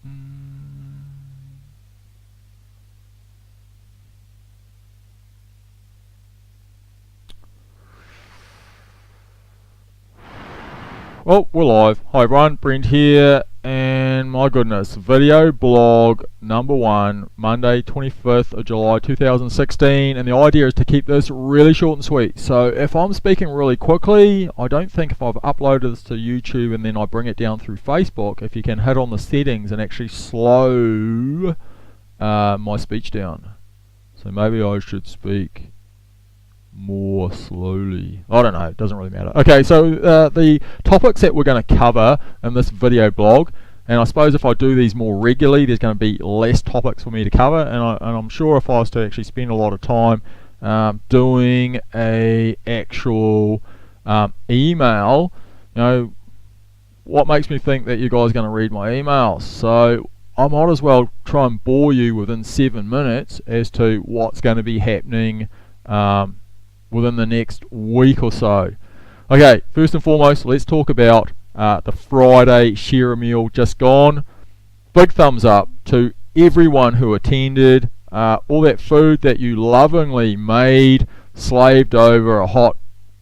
Well, we're live. Hi everyone, Brent here, and my goodness, video blog number 1, Monday 25th of July 2016, and the idea is to keep this really short and sweet. So if I'm speaking really quickly, I don't think if I've uploaded this to YouTube and then I bring it down through Facebook, if you can hit on the settings and actually slow my speech down. So maybe I should speak more slowly. I don't know, it doesn't really matter. Okay, so the topics that we're going to cover in this video blog, and I suppose if I do these more regularly, there's going to be less topics for me to cover, and I'm sure if I was to actually spend a lot of time doing a actual email, you know, what makes me think that you guys are going to read my emails? So I might as well try and bore you within 7 minutes as to what's going to be happening within the next week or so. Okay, first and foremost, let's talk about the Friday share a meal just gone. Big thumbs up to everyone who attended. All that food that you lovingly made, slaved over a hot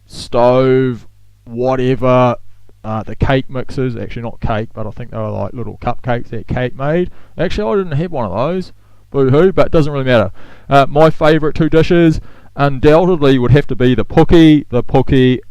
stove, whatever. The cake mixes, actually not cake, but I think they were like little cupcakes that Kate made. Actually, I didn't have one of those. Boo-hoo, but it doesn't really matter. My favourite 2 dishes undoubtedly would have to be the pookie,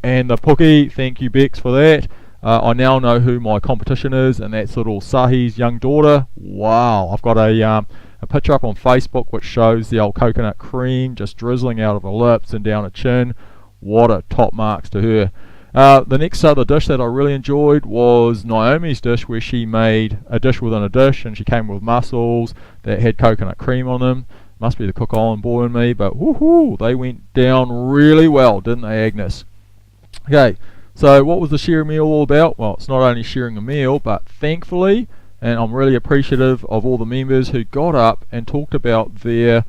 and the pookie. Thank you, Bex, for that. I now know who my competition is, and that's little Sahi's young daughter. Wow, I've got a picture up on Facebook which shows the old coconut cream just drizzling out of her lips and down her chin. What a top marks to her. The next other dish that I really enjoyed was Naomi's dish, where she made a dish within a dish, and she came with mussels that had coconut cream on them. Must be the Cook Island boy in me, but woohoo, they went down really well, didn't they, Agnes? Okay, so what was the share meal all about? Well, it's not only sharing a meal, but thankfully, and I'm really appreciative of all the members who got up and talked about their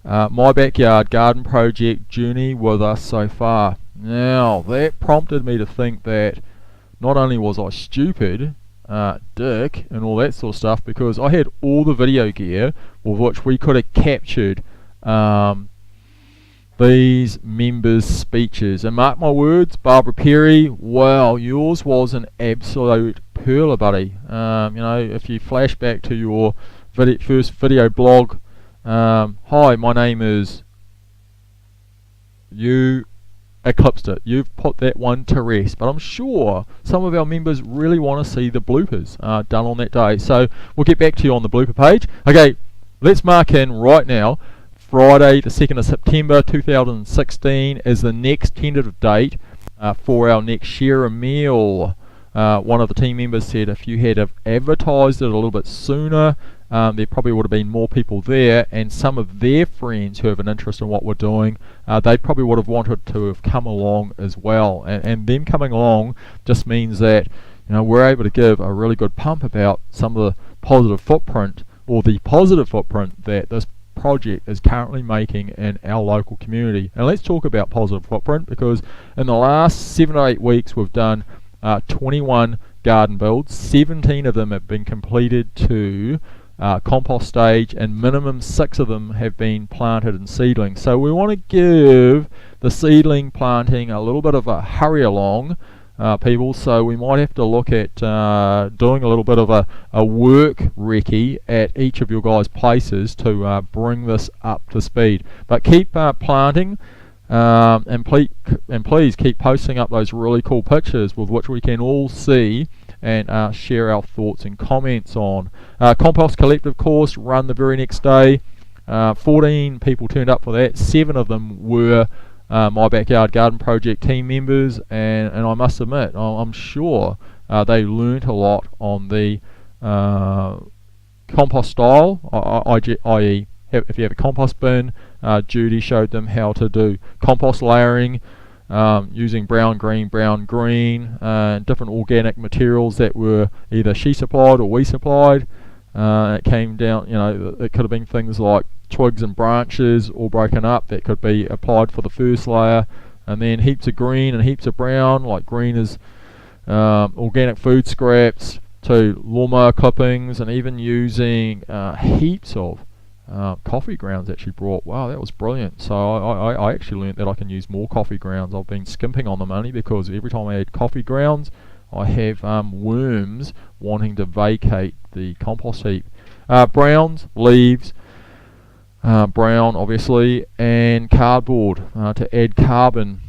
My Backyard Garden Project journey with us so far. Now, that prompted me to think that not only was I stupid, dick, and all that sort of stuff, because I had all the video gear with which we could have captured these members' speeches. And mark my words, Barbara Perry, wow, yours was an absolute pearler, buddy. You know, if you flash back to your first video blog, hi, my name is, you eclipsed it. You've put that one to rest, but I'm sure some of our members really want to see the bloopers done on that day, so we'll get back to you on the blooper page. Okay, let's mark in right now Friday the 2nd of September 2016 is the next tentative date for our next share a meal. One of the team members said if you had advertised it a little bit sooner, there probably would have been more people there, and some of their friends who have an interest in what we're doing, they probably would have wanted to have come along as well. And them coming along just means that, you know, we're able to give a really good pump about some of the positive footprint, or the positive footprint that this project is currently making in our local community. And let's talk about positive footprint, because in the last 7 or 8 weeks we've done 21 garden builds. 17 of them have been completed to compost stage, and minimum 6 of them have been planted in seedlings. So we want to give the seedling planting a little bit of a hurry along, people, so we might have to look at doing a little bit of a work recce at each of your guys' places to bring this up to speed. But keep planting, and please keep posting up those really cool pictures with which we can all see and share our thoughts and comments on. Compost Collective Course run the very next day. 14 people turned up for that. 7 of them were My Backyard Garden Project team members, and I must admit, I'm sure they learnt a lot on the compost style, i.e. if you have a compost bin. Judy showed them how to do compost layering, using brown, green, different organic materials that were either she supplied or we supplied. It came down, you know, it could have been things like twigs and branches all broken up that could be applied for the first layer, and then heaps of green and heaps of brown. Like green is organic food scraps, to lawnmower clippings, and even using heaps of coffee grounds that she brought. Wow, that was brilliant. So I actually learnt that I can use more coffee grounds. I've been skimping on the money because every time I add coffee grounds, I have worms wanting to vacate the compost heap. Browns, leaves, brown obviously, and cardboard to add carbon,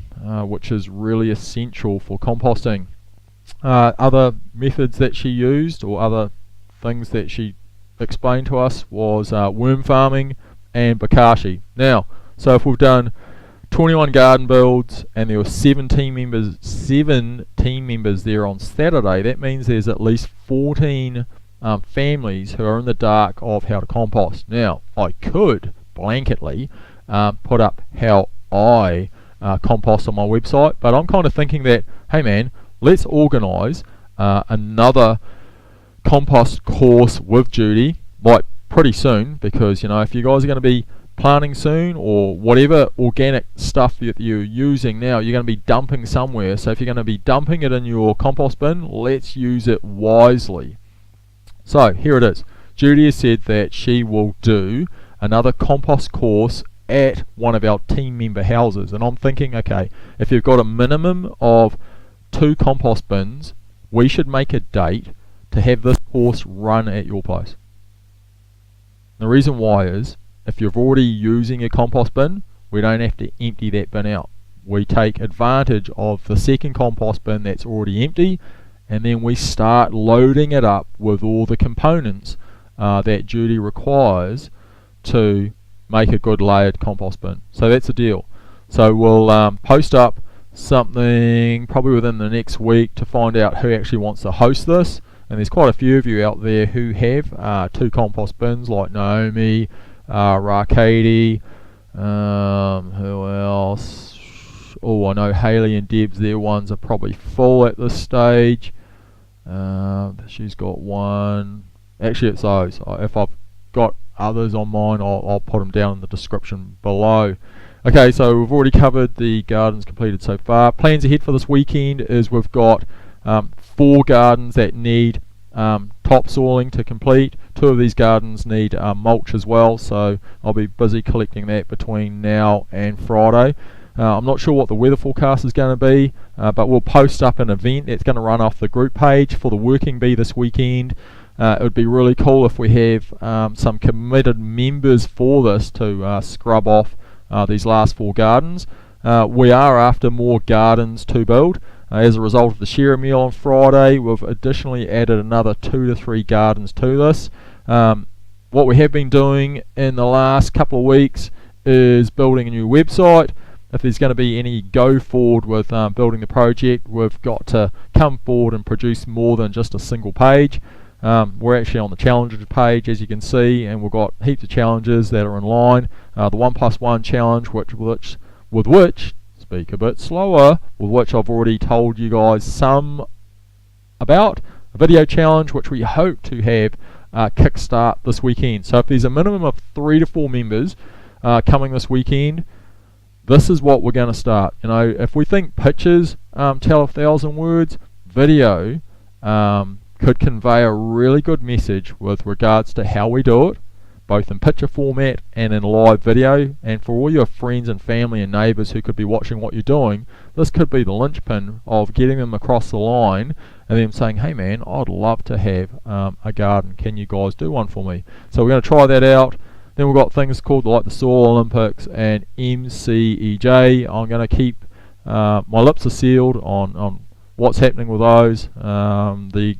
which is really essential for composting. Other methods that she used, or other things that she explained to us, was worm farming and bokashi. Now, so if we've done 21 garden builds and there were 7 team members there on Saturday, that means there's at least 14 families who are in the dark of how to compost. Now, I could blanketly put up how I compost on my website, but I'm kind of thinking that, hey man, let's organise another compost course with Judy, like pretty soon, because you know, if you guys are going to be planting soon, or whatever organic stuff that you're using now, you're going to be dumping somewhere. So if you're going to be dumping it in your compost bin, let's use it wisely. So here it is. Judy has said that she will do another compost course at one of our team member houses, and I'm thinking, okay, if you've got a minimum of 2 compost bins, we should make a date to have this course run at your place. The reason why is, if you're already using a compost bin, we don't have to empty that bin out. We take advantage of the second compost bin that's already empty, and then we start loading it up with all the components that Judy requires to make a good layered compost bin. So that's the deal. So we'll post up something probably within the next week to find out who actually wants to host this. And there's quite a few of you out there who have 2 compost bins, like Naomi, Rakady, who else? Oh, I know Haley and Deb's, their ones are probably full at this stage. She's got one. Actually, it's those. If I've got others on mine, I'll put them down in the description below. Okay, so we've already covered the gardens completed so far. Plans ahead for this weekend is we've got 4 gardens that need topsoiling to complete. 2 of these gardens need mulch as well, so I'll be busy collecting that between now and Friday. I'm not sure what the weather forecast is going to be, but we'll post up an event that's going to run off the group page for the working bee this weekend. It would be really cool if we have some committed members for this to scrub off these last 4 gardens. We are after more gardens to build. As a result of the share meal on Friday, we've additionally added another 2 to 3 gardens to this. What we have been doing in the last couple of weeks is building a new website. If there's going to be any go forward with building the project, we've got to come forward and produce more than just a single page. We're actually on the challenges page, as you can see, and we've got heaps of challenges that are in line. The 1+1 challenge, with which speak a bit slower, with which I've already told you guys some about. A video challenge which we hope to have kickstart this weekend. So if there's a minimum of 3 to 4 members coming this weekend, this is what we're going to start. You know, if we think pictures tell 1,000 words, video could convey a really good message with regards to how we do it, both in picture format and in live video. And for all your friends and family and neighbours who could be watching what you're doing, this could be the linchpin of getting them across the line and them saying, hey man, I'd love to have a garden, can you guys do one for me? So we're going to try that out. Then we've got things called like the Soil Olympics and MCEJ. I'm going to keep my lips are sealed on what's happening with those. The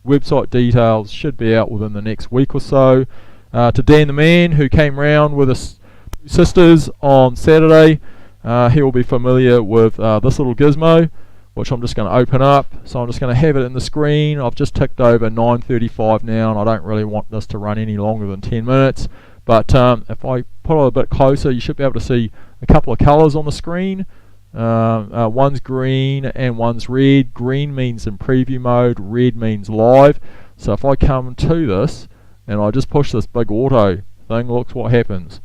website details should be out within the next week or so. To Dan the man, who came round with his sisters on Saturday, he will be familiar with this little gizmo, which I'm just going to open up. So I'm just going to have it in the screen. I've just ticked over 9:35 now, and I don't really want this to run any longer than 10 minutes. But if I put it a bit closer, you should be able to see a couple of colours on the screen. One's green and one's red. Green means in preview mode, red means live. So if I come to this and I just push this big auto thing, look what happens.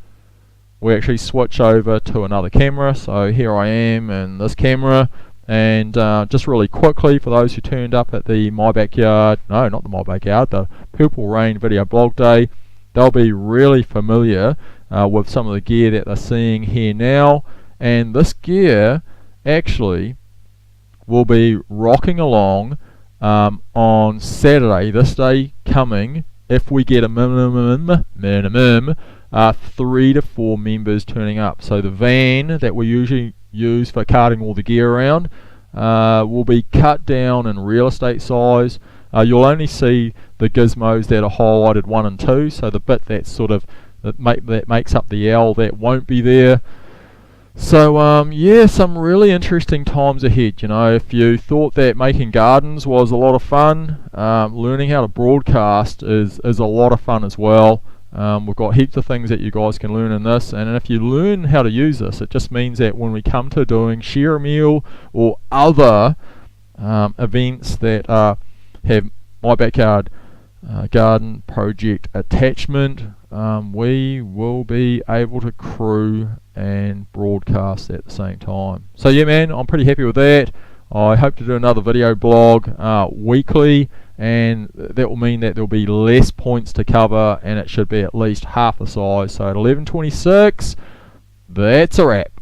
We actually switch over to another camera. So here I am in this camera, And just really quickly, for those who turned up at the My Backyard, no, not the My Backyard, the Purple Rain video blog day, they'll be really familiar with some of the gear that they're seeing here now. And this gear actually will be rocking along on Saturday, this day coming, if we get a minimum 3 to 4 members turning up. So the van that we usually use for carting all the gear around will be cut down in real estate size. You'll only see the gizmos that are highlighted 1 and 2, so the bit that's sort of that makes up the L, that won't be there. So yeah, some really interesting times ahead. You know, if you thought that making gardens was a lot of fun, learning how to broadcast is a lot of fun as well. We've got heaps of things that you guys can learn in this, and if you learn how to use this, it just means that when we come to doing Share a Meal or other events that have My Backyard Garden Project attachment, we will be able to crew and broadcast at the same time. So yeah, man, I'm pretty happy with that. I hope to do another video blog weekly, and that will mean that there'll be less points to cover, and it should be at least half the size. So at 11:26, that's a wrap.